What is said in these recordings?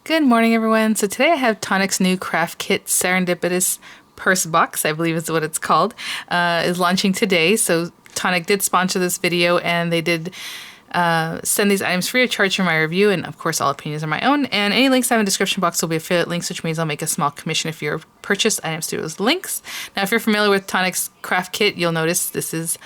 Good morning, everyone. So today I have Tonic's new craft kit, Serendipitous Purse Box, I believe is what it's called, is launching today. So Tonic did sponsor this video, and they did send these items free of charge for my review, and of course all opinions are my own. And any links I have in the description box will be affiliate links, which means I'll make a small commission if you purchase items through those links. Now, if you're familiar with Tonic's craft kit, you'll notice this is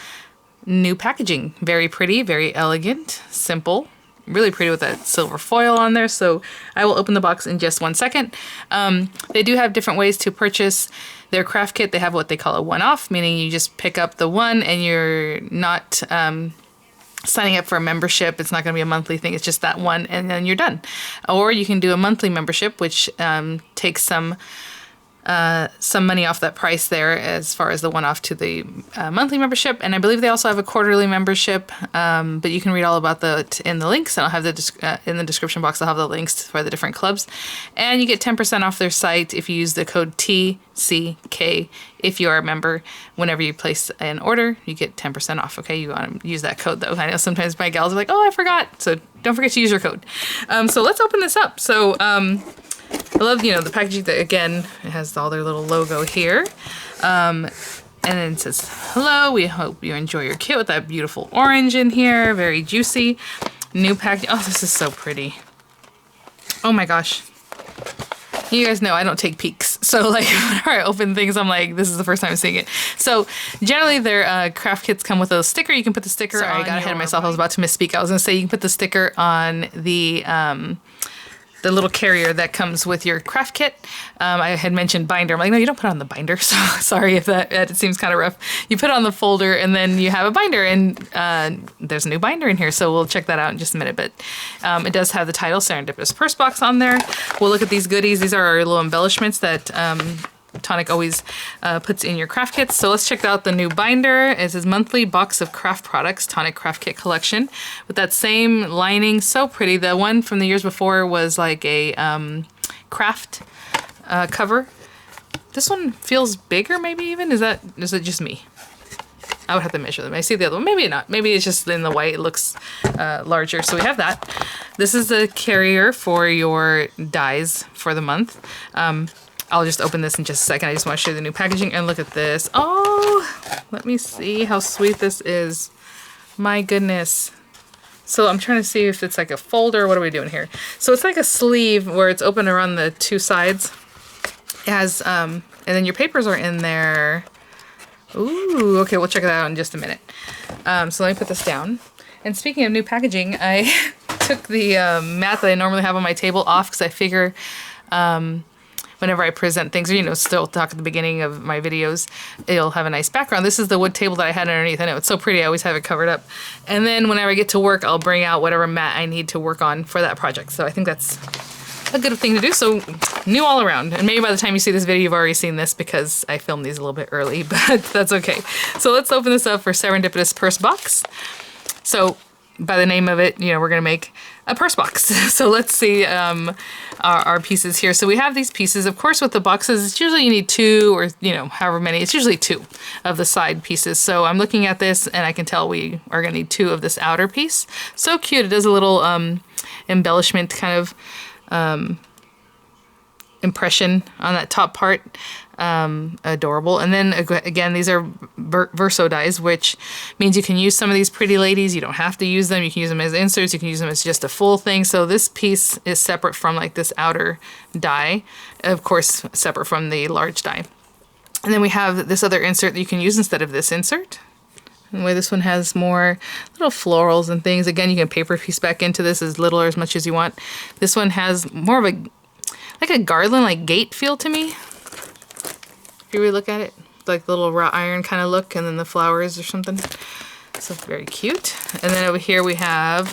new packaging. Very pretty, very elegant, simple. Really pretty with that silver foil on there. So I will open the box in just 1 second. They do have different ways to purchase their craft kit. They have what they call a one-off, meaning you just pick up the one and you're not signing up for a membership. It's not going to be a monthly thing. It's just that one and then you're done. Or you can do a monthly membership, which takes some money off that price there as far as the one-off to the monthly membership. And I believe they also have a quarterly membership, but you can read all about that in the links, and I'll have in the description box. I'll have the links for the different clubs, and you get 10% off their site if you use the code TCK. If you are a member, whenever you place an order, you get 10% off. Okay, you want to use that code though. I know sometimes my gals are like, oh, I forgot. So don't forget to use your code. So let's open this up. So I love, the packaging that, again, it has all their little logo here. And then it says, hello, we hope you enjoy your kit with that beautiful orange in here. Very juicy. New packaging. Oh, this is so pretty. Oh my gosh. You guys know I don't take peeks. So like whenever I open things, I'm like, this is the first time I'm seeing it. So generally their craft kits come with a sticker. You can put the sticker on. Sorry, I got ahead of myself. I was about to misspeak. I was going to say you can put the sticker on the little carrier that comes with your craft kit. I had mentioned binder. I'm like, no, you don't put it on the binder. So sorry if that seems kind of rough. You put it on the folder and then you have a binder, and there's a new binder in here. So we'll check that out in just a minute. But it does have the title Serendipitous Purse Box on there. We'll look at these goodies. These are our little embellishments that Tonic always puts in your craft kits. So let's check out the new binder. It's his monthly box of craft products, Tonic Craft Kit Collection, with that same lining. So pretty. The one from the years before was like a craft cover. This one feels bigger, maybe even. Is it just me? I would have to measure them. I see the other one. Maybe not. Maybe it's just in the white. It looks larger. So we have that. This is the carrier for your dies for the month. I'll just open this in just a second. I just want to show you the new packaging, and look at this. Oh, let me see how sweet this is. My goodness. So I'm trying to see if it's like a folder. What are we doing here? So it's like a sleeve where it's open around the two sides. It has, and then your papers are in there. Ooh, okay, we'll check it out in just a minute. So let me put this down. And speaking of new packaging, I took the mat that I normally have on my table off because I figure whenever I present things, or, still talk at the beginning of my videos, it'll have a nice background. This is the wood table that I had underneath. I know it's so pretty. I always have it covered up. And then whenever I get to work, I'll bring out whatever mat I need to work on for that project. So I think that's a good thing to do. So new all around. And maybe by the time you see this video, you've already seen this because I filmed these a little bit early, but that's okay. So let's open this up for Serendipitous Purse Box. So by the name of it, we're going to make a purse box. So let's see our pieces here. So we have these pieces. Of course, with the boxes, it's usually you need two or, however many. It's usually two of the side pieces. So I'm looking at this and I can tell we are going to need two of this outer piece. So cute. It does a little embellishment kind of impression on that top part. Adorable. And then again, these are verso dies, which means you can use some of these pretty ladies. You don't have to use them. You can use them as inserts. You can use them as just a full thing. So this piece is separate from like this outer die, of course, separate from the large die. And then we have this other insert that you can use instead of this insert. Anyway, this one has more little florals and things. Again, you can paper piece back into this as little or as much as you want. This one has more of a garland, like gate feel to me. If you really look at it, like the little wrought iron kind of look, and then the flowers or something. So very cute. And then over here we have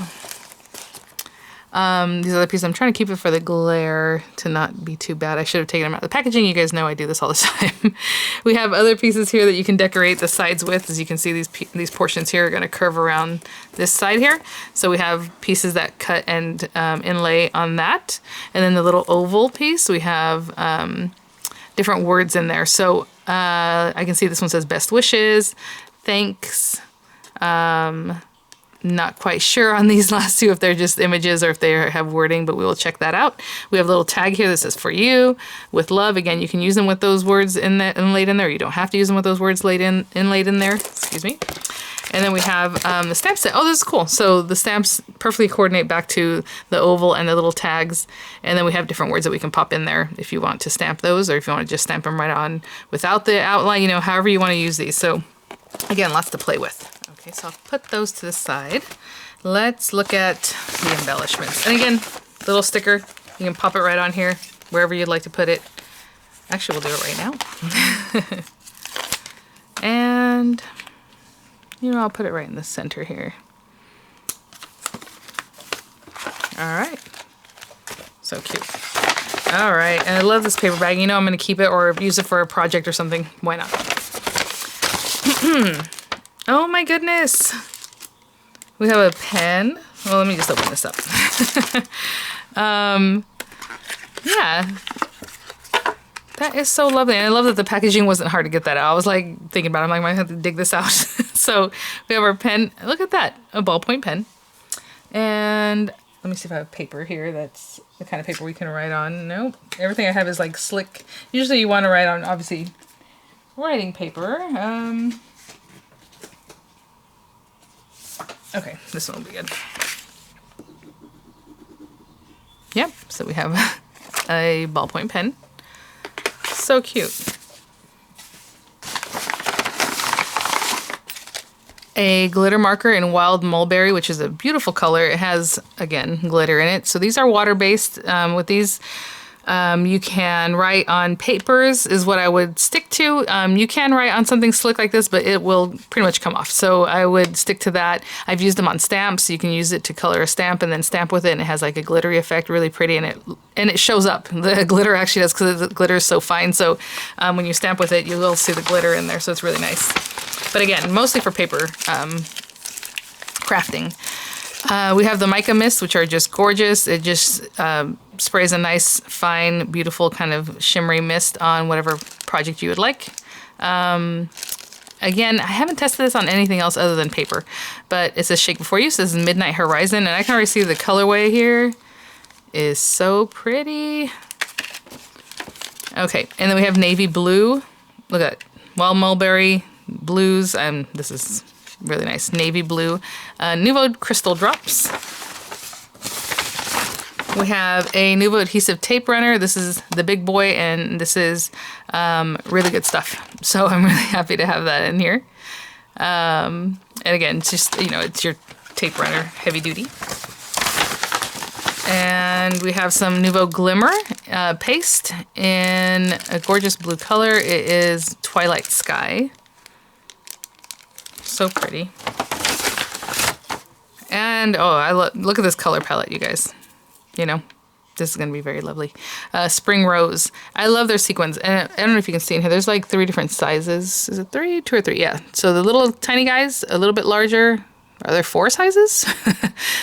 these other pieces. I'm trying to keep it for the glare to not be too bad. I should have taken them out of the packaging. You guys know I do this all the time. We have other pieces here that you can decorate the sides with. As you can see, these portions here are going to curve around this side here. So we have pieces that cut and inlay on that. And then the little oval piece, we have different words in there. So I can see this one says best wishes, thanks, not quite sure on these last two if they're just images or if they have wording, but we will check that out. We have a little tag here that says "For you," with love. Again, you can use them with those words inlaid in there. You don't have to use them with those words inlaid in there. Excuse me. And then we have the stamp set. Oh, this is cool. So the stamps perfectly coordinate back to the oval and the little tags. And then we have different words that we can pop in there if you want to stamp those, or if you want to just stamp them right on without the outline, you know, however you want to use these. So again, lots to play with. Okay, so I'll put those to the side. Let's look at the embellishments. And again, little sticker. You can pop it right on here, wherever you'd like to put it. Actually, we'll do it right now. And, you know, I'll put it right in the center here. All right. So cute. All right, and I love this paper bag. You know I'm going to keep it or use it for a project or something. Why not? Oh my goodness. We have a pen. Well, let me just open this up. Yeah. That is so lovely. And I love that the packaging wasn't hard to get that out. I was like thinking about it. I'm like, I might have to dig this out. So we have our pen. Look at that. A ballpoint pen. And let me see if I have paper here. That's the kind of paper we can write on. Nope. Everything I have is like slick. Usually you want to write on, obviously, writing paper. Okay, this one will be good. Yep, so we have a ballpoint pen. So cute. A glitter marker in Wild Mulberry, which is a beautiful color. It has, again, glitter in it. So these are water-based. With these, you can write on papers is what I would stick to. You can write on something slick like this, but it will pretty much come off. So I would stick to that. I've used them on stamps. You can use it to color a stamp and then stamp with it, and it has like a glittery effect, really pretty, and it shows up. The glitter actually does, because the glitter is so fine. So when you stamp with it, you will see the glitter in there. So it's really nice. But again, mostly for paper crafting. We have the Mica Mist, which are just gorgeous. It just sprays a nice, fine, beautiful kind of shimmery mist on whatever project you would like. Again, I haven't tested this on anything else other than paper, but it says Shake Before You. It says Midnight Horizon, and I can already see the colorway here is so pretty. Okay, and then we have navy blue. Look at that. Wild Mulberry blues. This is really nice. Navy blue. Nouveau Crystal Drops. We have a Nouveau Adhesive Tape Runner. This is the big boy, and this is really good stuff. So I'm really happy to have that in here. And again, it's just, you know, it's your tape runner, heavy duty. And we have some Nouveau Glimmer paste in a gorgeous blue color. It is Twilight Sky. So pretty. And oh, look at this color palette, you guys. You know, this is gonna be very lovely. Spring Rose. I love their sequins, and I don't know if you can see in here. There's like 3 different sizes. Is it 3? 2 or 3? Yeah. So the little tiny guys, a little bit larger. Are there 4 sizes?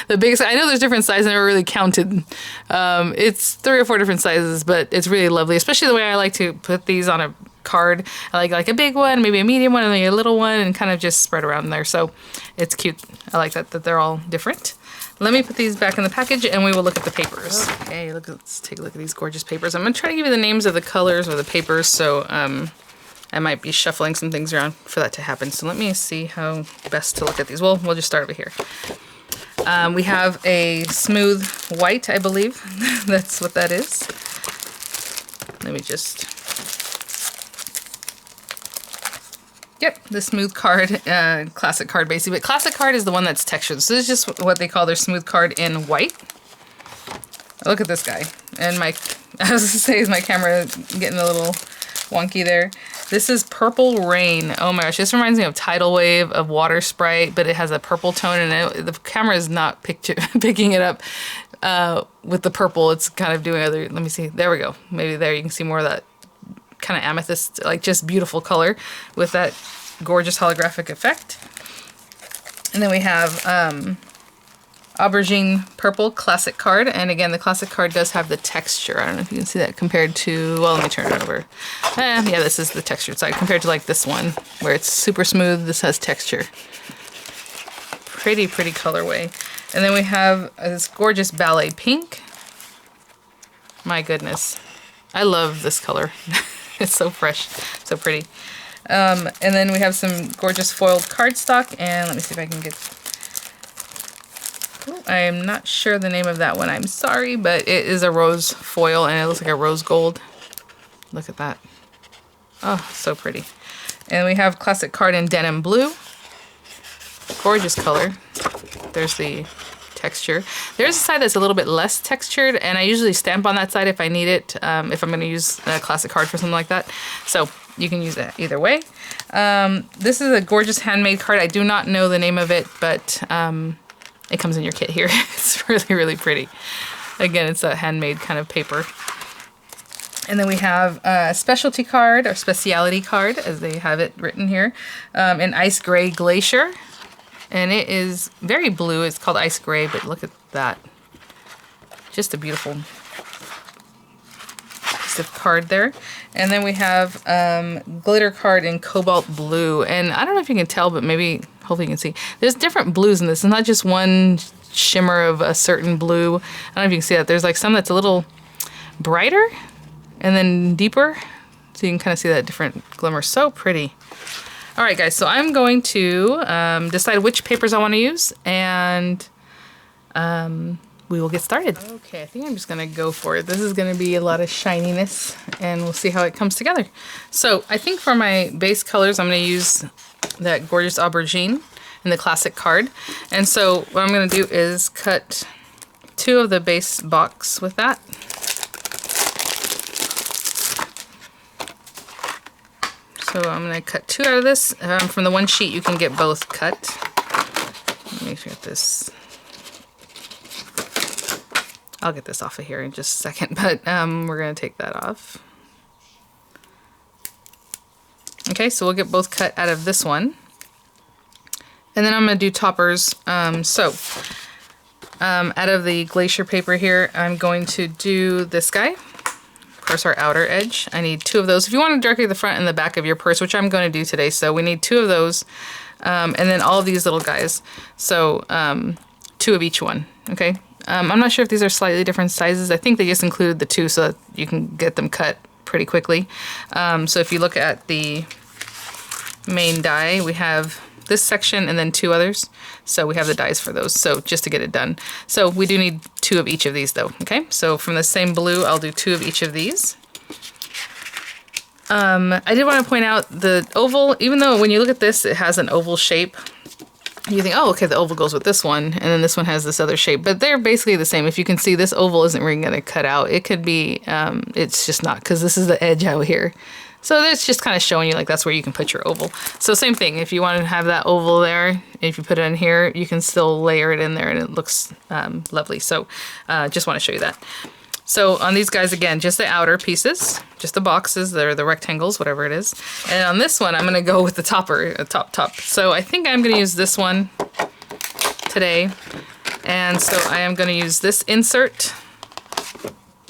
The biggest. I know there's different sizes. I never really counted. It's 3 or 4 different sizes, but it's really lovely. Especially the way I like to put these on a card. I like a big one, maybe a medium one, and then a little one, and kind of just spread around there. So it's cute. I like that they're all different. Let me put these back in the package, and we will look at the papers. Okay, let's take a look at these gorgeous papers. I'm going to try to give you the names of the colors or the papers, so I might be shuffling some things around for that to happen. So let me see how best to look at these. Well, we'll just start over here. We have a smooth white, I believe. That's what that is. Let me just... Yep, the smooth card, classic card basically. But classic card is the one that's textured. So this is just what they call their smooth card in white. Look at this guy. And I was going to say, is my camera getting a little wonky there? This is Purple Rain. Oh my gosh, this reminds me of Tidal Wave, of Water Sprite, but it has a purple tone, and the camera is not picking it up with the purple. It's kind of doing other, let me see. There we go. Maybe there you can see more of that kind of amethyst, like just beautiful color with that gorgeous holographic effect. And then we have Aubergine Purple Classic Card. And again, the Classic Card does have the texture. I don't know if you can see that compared to, well, let me turn it over. Yeah, this is the textured side compared to like this one where it's super smooth. This has texture. Pretty colorway. And then we have this gorgeous ballet pink. My goodness. I love this color. It's so fresh, so pretty. And then we have some gorgeous foiled cardstock, and let me see if I can get... Ooh, I am not sure the name of that one, I'm sorry, but it is a rose foil, and it looks like a rose gold. Look at that. Oh, so pretty. And we have classic card in denim blue. Gorgeous color. There's the texture. There's a side that's a little bit less textured, and I usually stamp on that side if I need it, if I'm going to use a classic card for something like that. So you can use it either way. This is a gorgeous handmade card. I do not know the name of it, but it comes in your kit here. It's really pretty. Again, it's a handmade kind of paper. And then we have a specialty card, or speciality card, as they have it written here, in Ice Gray Glacier. And it is very blue. It's called Ice Gray, but look at that. Just a beautiful piece of card there. And then we have glitter card in Cobalt Blue. And I don't know if you can tell, but maybe, hopefully you can see. There's different blues in this. It's not just one shimmer of a certain blue. I don't know if you can see that. There's like some that's a little brighter and then deeper. So you can kind of see that different glimmer. So pretty. All right, guys, so I'm going to decide which papers I want to use, and we will get started. Okay, I think I'm just going to go for it. This is going to be a lot of shininess, and we'll see how it comes together. So I think for my base colors, I'm going to use that gorgeous aubergine in the classic card. And so what I'm going to do is cut 2 of the base box with that. So I'm going to cut 2 out of this. From the one sheet, you can get both cut. Let me make sure I get this. I'll get this off of here in just a second, but we're going to take that off. Okay, so we'll get both cut out of this one. And then I'm going to do toppers. Out of the glacier paper here, I'm going to do this guy. Of course, our outer edge. I need 2 of those. If you want to darken the front and the back of your purse, which I'm going to do today, so we need 2 of those, and then all of these little guys. So 2 of each one. Okay. I'm not sure if these are slightly different sizes. I think they just included the 2 so that you can get them cut pretty quickly. So if you look at the main die, we have this section and then 2 others. So we have the dies for those, so just to get it done. So we do need 2 of each of these though, okay? So from the same blue, I'll do 2 of each of these. I did want to point out the oval, even though when you look at this, it has an oval shape, you think, oh, okay, the oval goes with this one, and then this one has this other shape, but they're basically the same. If you can see, this oval isn't really going to cut out. It could be, it's just not, because this is the edge out here. So that's just kind of showing you like that's where you can put your oval. So same thing, if you want to have that oval there, if you put it in here, you can still layer it in there and it looks lovely. So just want to show you that. So on these guys, again, just the outer pieces, just the boxes, they're the rectangles, whatever it is. And on this one, I'm going to go with the topper, top. So I think I'm going to use this one today. And so I am going to use this insert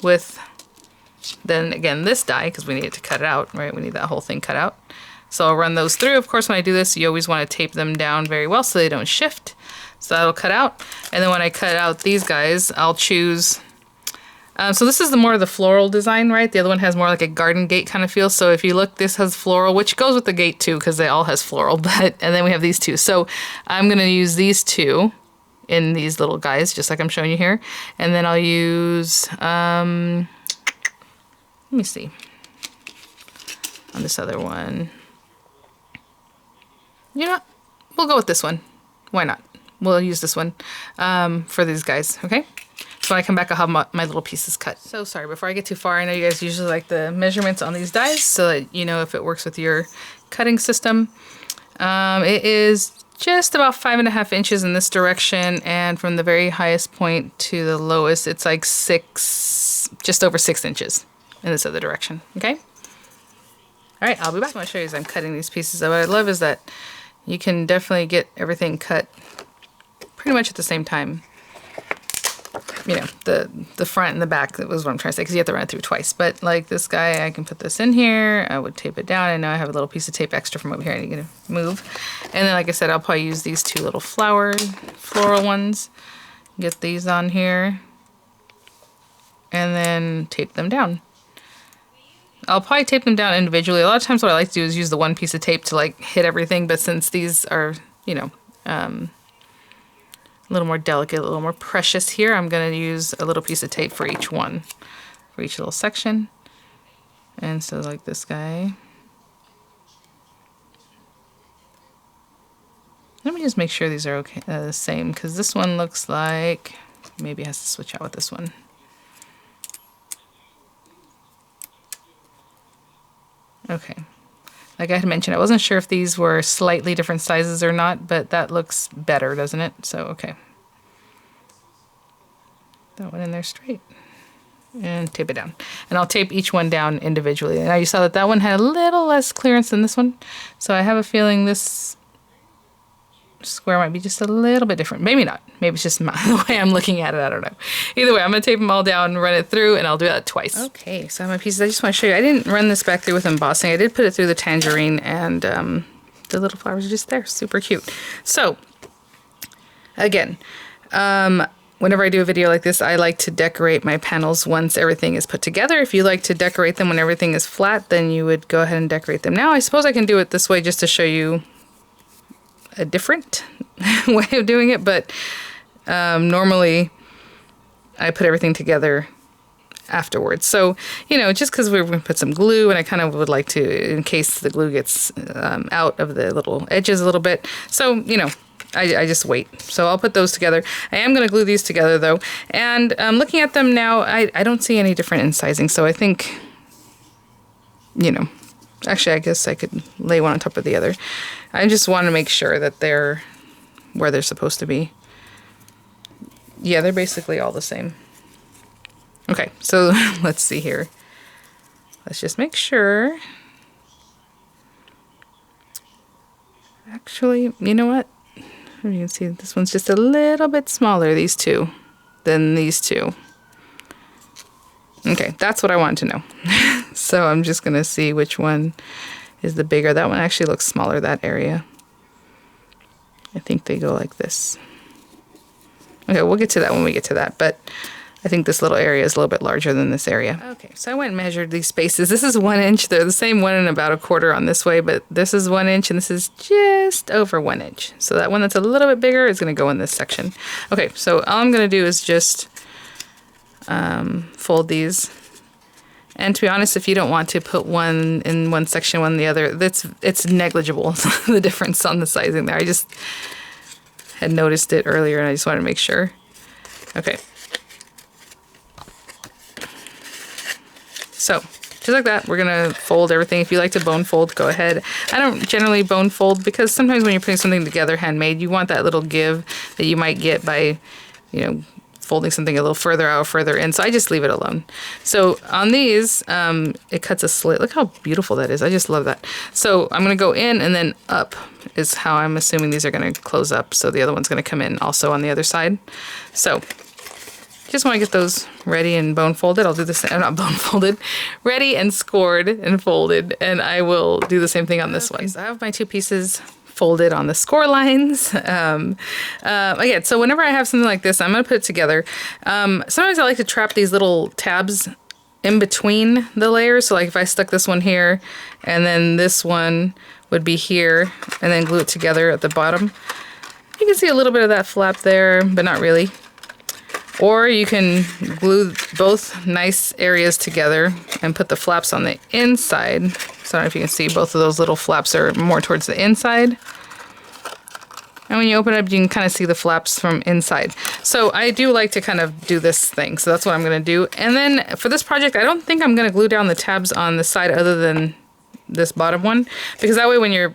with then again this die, because we need it to cut it out, right? We need that whole thing cut out. So I'll run those through. Of course, when I do this, you always want to tape them down very well so they don't shift. So that'll cut out. And then when I cut out these guys, I'll choose... so this is the more of the floral design, right? The other one has more like a garden gate kind of feel. So if you look, this has floral, which goes with the gate too, because they all has floral. And then we have these 2. So I'm going to use these 2 in these little guys, just like I'm showing you here. And then I'll use... let me see. On this other one. You know, we'll go with this one. Why not? We'll use this one for these guys, okay? So when I come back, I'll have my little pieces cut. So sorry, before I get too far, I know you guys usually like the measurements on these dies so that you know if it works with your cutting system. It is just about 5.5 inches in this direction, and from the very highest point to the lowest, it's like just over 6 inches in this other direction, okay? All right, I'll be back. I want to show you as I'm cutting these pieces. What I love is that you can definitely get everything cut pretty much at the same time. you know, the front and the back. That was what I'm trying to say, because you have to run it through twice. But like this guy, I can put this in here. I would tape it down, and now I have a little piece of tape extra from over here I need to move. And then, like I said, I'll probably use these two little floral ones. Get these on here. And then tape them down. I'll probably tape them down individually. A lot of times what I like to do is use the one piece of tape to like hit everything, but since these are, you know, a little more delicate, a little more precious here, I'm going to use a little piece of tape for each one, for each little section. And so like this guy. Let me just make sure these are okay, the same, because this one looks like maybe it has to switch out with this one. Okay, like I had mentioned, I wasn't sure if these were slightly different sizes or not, but that looks better, doesn't it? So, okay. That one in there straight. And tape it down. And I'll tape each one down individually. Now you saw that that one had a little less clearance than this one. So I have a feeling this square might be just a little bit different. Maybe not. Maybe it's just the way I'm looking at it. I don't know. Either way, I'm going to tape them all down, run it through, and I'll do that twice. Okay, so I have my pieces. I just want to show you. I didn't run this back through with embossing. I did put it through the tangerine, and the little flowers are just there. Super cute. So, again, whenever I do a video like this, I like to decorate my panels once everything is put together. If you like to decorate them when everything is flat, then you would go ahead and decorate them now. I suppose I can do it this way just to show you a different way of doing it, but normally I put everything together afterwards. So, you know, just because we're going to put some glue, and I kind of would like to, in case the glue gets out of the little edges a little bit. So, you know, I just wait. So I'll put those together. I am going to glue these together though. And looking at them now, I don't see any different in sizing. So I think, you know, actually I guess I could lay one on top of the other. I just want to make sure that they're where they're supposed to be. Yeah, they're basically all the same. Okay, so let's see here. Let's just make sure. Actually, you know what? You can see this one's just a little bit smaller, these two, than these two. Okay, that's what I wanted to know. So I'm just going to see which one is the bigger. That one actually looks smaller, that area. I think they go like this. Okay, we'll get to that when we get to that, but I think this little area is a little bit larger than this area. Okay, so I went and measured these spaces. This is 1 inch. They're the same 1 and about 1/4 on this way, but this is 1 inch and this is just over 1 inch. So that one that's a little bit bigger is going to go in this section. Okay, so all I'm going to do is just fold these. And to be honest, if you don't want to put one in one section, one in the other, it's negligible, the difference on the sizing there. I just had noticed it earlier and I just wanted to make sure. Okay. So, just like that, we're going to fold everything. If you like to bone fold, go ahead. I don't generally bone fold because sometimes when you're putting something together handmade, you want that little give that you might get by, you know, folding something a little further out, further in. So I just leave it alone. So on these, it cuts a slit. Look how beautiful that is. I just love that. So I'm going to go in and then up is how I'm assuming these are going to close up. So the other one's going to come in also on the other side. So just want to get those ready and bone folded. I'll do the same, not bone folded, ready and scored and folded. And I will do the same thing on this one. So I have my two pieces folded on the score lines. Again, so whenever I have something like this, I'm going to put it together. Sometimes I like to trap these little tabs in between the layers. So like if I stuck this one here and then this one would be here and then glue it together at the bottom. You can see a little bit of that flap there, but not really. Or you can glue both nice areas together and put the flaps on the inside. So I don't know if you can see, both of those little flaps are more towards the inside. And when you open it up, you can kind of see the flaps from inside. So I do like to kind of do this thing. So that's what I'm going to do. And then for this project, I don't think I'm going to glue down the tabs on the side other than this bottom one. Because that way when your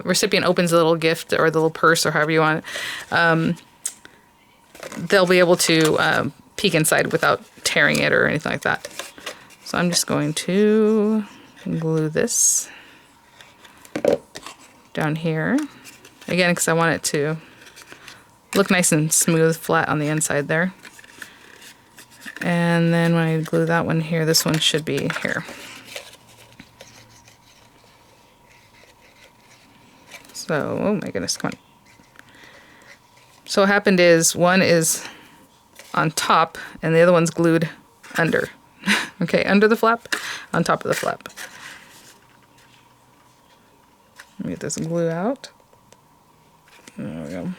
recipient opens a little gift or the little purse or however you want it, they'll be able to peek inside without tearing it or anything like that. So I'm just going to glue this down here. Again, because I want it to look nice and smooth, flat on the inside there. And then when I glue that one here, this one should be here. So, oh my goodness, come on. So what happened is one is on top and the other one's glued under. Okay, under the flap, on top of the flap. Let me get this glue out. There we go.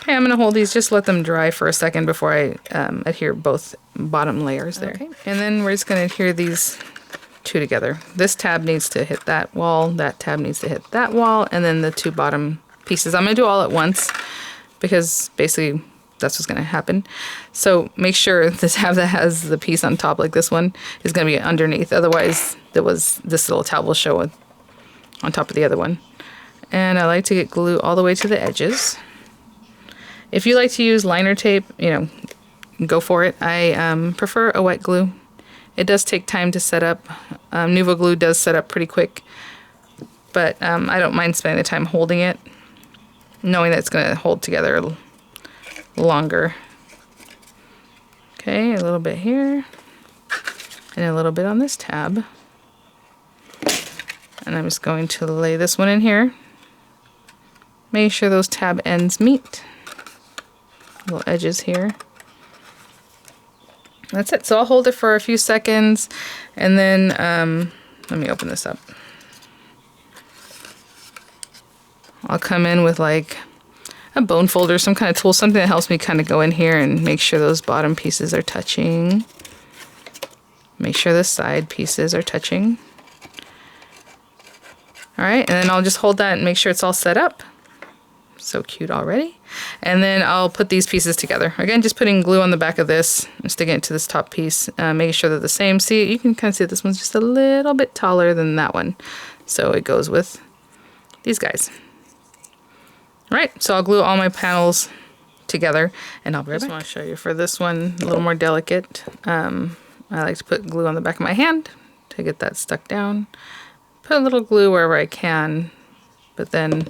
Okay, I'm going to hold these, just let them dry for a second before I adhere both bottom layers there. Okay. And then we're just going to adhere these two together. This tab needs to hit that wall, that tab needs to hit that wall, and then the two bottom pieces. I'm going to do all at once because basically that's what's going to happen. So make sure the tab that has the piece on top, like this one, is going to be underneath. Otherwise, this little tab will show on top of the other one. And I like to get glue all the way to the edges. If you like to use liner tape, you know, go for it. I prefer a wet glue. It does take time to set up. Nuvo glue does set up pretty quick, but I don't mind spending the time holding it, knowing that it's going to hold together longer. Okay, a little bit here, and a little bit on this tab. And I'm just going to lay this one in here. Make sure those tab ends meet. Little edges here. That's it. So I'll hold it for a few seconds, and then let me open this up. I'll come in with like a bone folder, some kind of tool, something that helps me kind of go in here and make sure those bottom pieces are touching. Make sure the side pieces are touching. All right, and then I'll just hold that and make sure it's all set up. So cute already. And then I'll put these pieces together. Again, just putting glue on the back of this and sticking it to this top piece, making sure they're the same. See, you can kind of see this one's just a little bit taller than that one. So it goes with these guys. All right, so I'll glue all my panels together, and I'll be right back. I just want to show you for this one, a little more delicate. I like to put glue on the back of my hand to get that stuck down. Put a little glue wherever I can, but then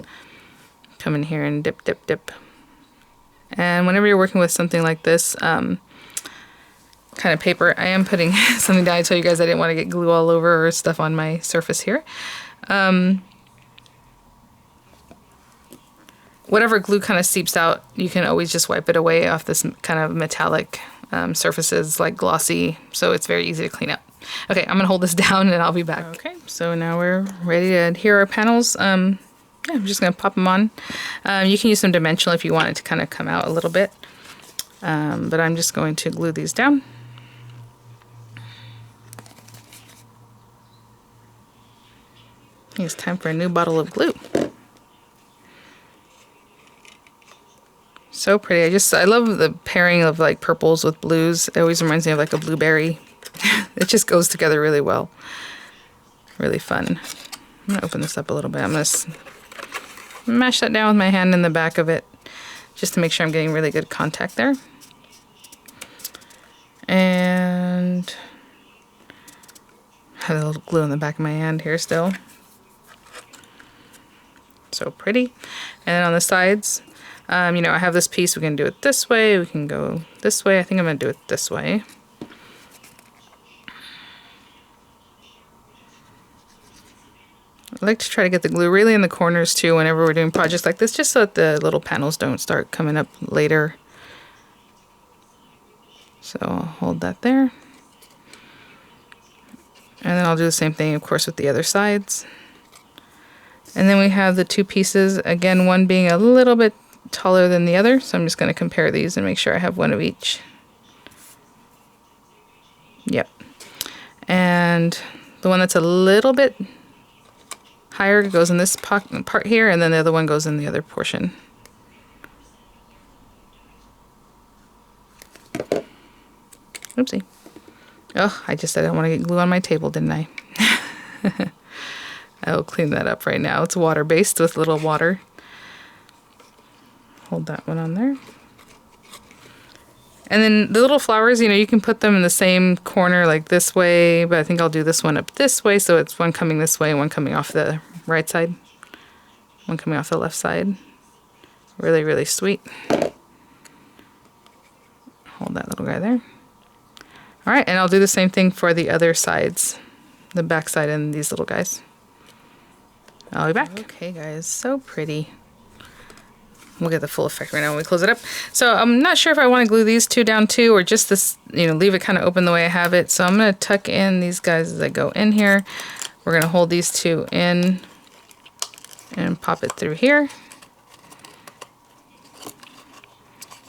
come in here and dip, dip, dip. And whenever you're working with something like this kind of paper, I am putting something down. I told you guys I didn't want to get glue all over or stuff on my surface here. Whatever glue kind of seeps out, you can always just wipe it away off this kind of metallic surfaces, like glossy, so it's very easy to clean up. Okay, I'm gonna hold this down and I'll be back. Okay, so now we're ready to adhere our panels. Yeah, I'm just going to pop them on. You can use some dimensional if you want it to kind of come out a little bit. But I'm just going to glue these down. It's time for a new bottle of glue. So pretty. I love the pairing of like purples with blues. It always reminds me of like a blueberry. It just goes together really well. Really fun. I'm going to open this up a little bit. I'm going to mash that down with my hand in the back of it just to make sure I'm getting really good contact there. And I have a little glue in the back of my hand here still. So pretty. And then on the sides, you know, I have this piece. We can do it this way. We can go this way. I think I'm going to do it this way. I like to try to get the glue really in the corners too whenever we're doing projects like this, just so that the little panels don't start coming up later. So I'll hold that there. And then I'll do the same thing, of course, with the other sides. And then we have the two pieces, again, one being a little bit taller than the other, so I'm just going to compare these and make sure I have one of each. Yep. And the one that's a little bit higher goes in this part here, and then the other one goes in the other portion. Oopsie. Oh, I just said I don't want to get glue on my table, didn't I? I will clean that up right now. It's water-based with a little water. Hold that one on there. And then the little flowers, you know, you can put them in the same corner like this way, but I think I'll do this one up this way, so it's one coming this way and one coming off the right side. One coming off the left side. Really, really sweet. hold that little guy there. All right, and I'll do the same thing for the other sides, the back side and these little guys. I'll be back. Okay guys, so pretty. We'll get the full effect right now when we close it up. So I'm not sure if I want to glue these two down too, or just this, you know, leave it kind of open the way I have it. So I'm going to tuck in these guys as I go in here. We're going to hold these two in and pop it through here.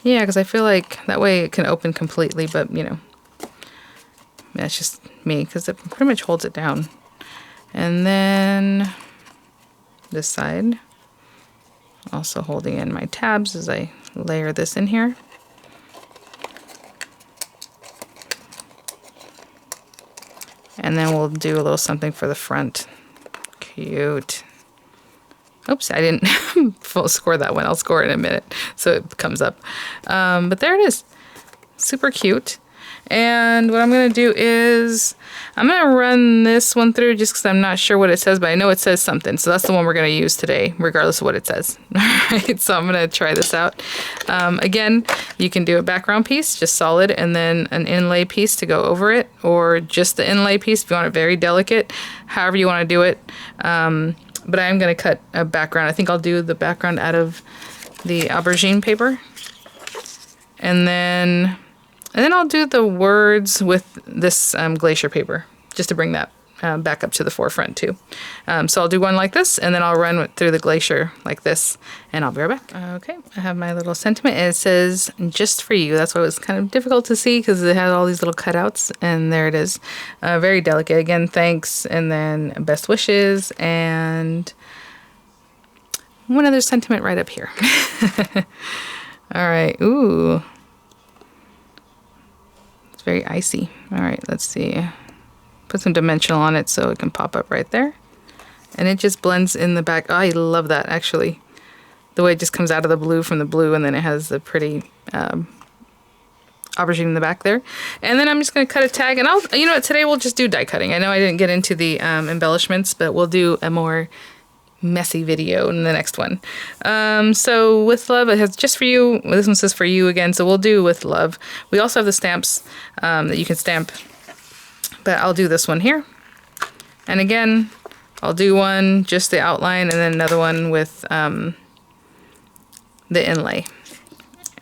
Yeah, because I feel like that way it can open completely, but you know, that's just me because it pretty much holds it down. And then this side, also holding in my tabs as I layer this in here. And then we'll do a little something for the front. Cute. Oops, I didn't full score that one. I'll score it in a minute so it comes up. But there it is. Super cute. And what I'm going to do is I'm going to run this one through just because I'm not sure what it says, but I know it says something. So that's the one we're going to use today, regardless of what it says. All right, so I'm going to try this out. Again, you can do a background piece, just solid, and then an inlay piece to go over it, or just the inlay piece if you want it very delicate, however you want to do it. But I am going to cut a background. I think I'll do the background out of the aubergine paper. And then I'll do the words with this glacier paper, just to bring that back up to the forefront too. So I'll do one like this, and then I'll run through the glacier like this, and I'll be right back. Okay, I have my little sentiment, and it says, "Just for you." That's why it was kind of difficult to see, because it had all these little cutouts, and there it is. Very delicate. Again, thanks, and then best wishes, and one other sentiment right up here. All right, ooh. Very icy. All right, let's see. Put some dimensional on it so it can pop up right there. And it just blends in the back. Oh, I love that, actually. The way it just comes out of the blue from the blue, and then it has the pretty aubergine in the back there. And then I'm just going to cut a tag. And you know what, today we'll just do die cutting. I know I didn't get into the embellishments, but we'll do a more messy video in the next one. So with love, it has just for you. Well, this one says for you again, so we'll do with love. We also have the stamps that you can stamp, but I'll do this one here. And again, I'll do one just the outline, and then another one with the inlay.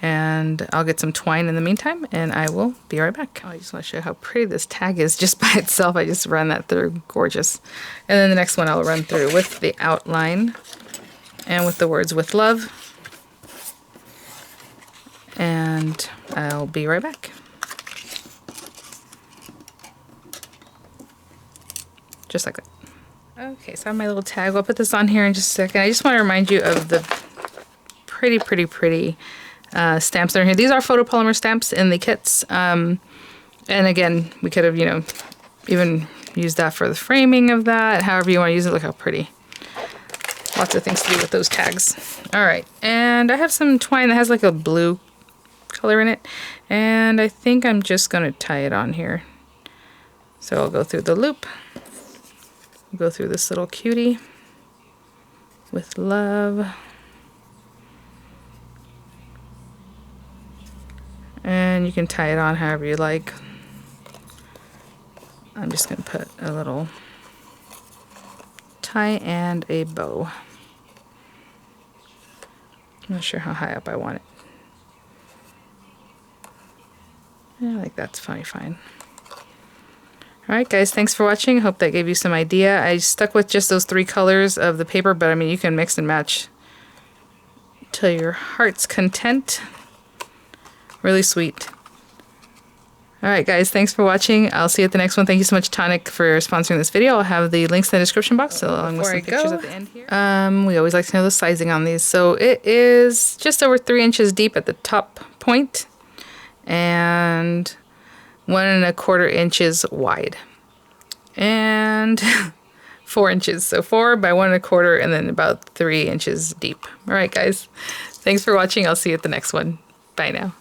And I'll get some twine in the meantime, and I will be right back. Oh, I just want to show you how pretty this tag is just by itself. I just ran that through. Gorgeous. And then the next one I'll run through with the outline and with the words with love. And I'll be right back. Just like that. Okay, so I have my little tag. I'll put this on here in just a second. I just want to remind you of the pretty, pretty, pretty stamps that are here. These are photopolymer stamps in the kits. And again, we could have, you know, even used that for the framing of that. However you want to use it. Look how pretty. Lots of things to do with those tags. All right, and I have some twine that has like a blue color in it. And I think I'm just going to tie it on here. So I'll go through the loop. Go through this little cutie with love. And you can tie it on however you like. I'm just going to put a little tie and a bow. I'm not sure how high up I want it. Yeah, like that's fine. Alright guys, thanks for watching. I hope that gave you some idea. I stuck with just those 3 colors of the paper, but I mean you can mix and match to your heart's content. Really sweet. Alright guys, thanks for watching. I'll see you at the next one. Thank you so much, Tonic, for sponsoring this video. I'll have the links in the description box along with some pictures at the end here. We always like to know the sizing on these. So it is just over 3 inches deep at the top point and 1 1/4 inches wide. And 4 inches. So 4 by 1 1/4 and then about 3 inches deep. Alright guys, thanks for watching. I'll see you at the next one. Bye now.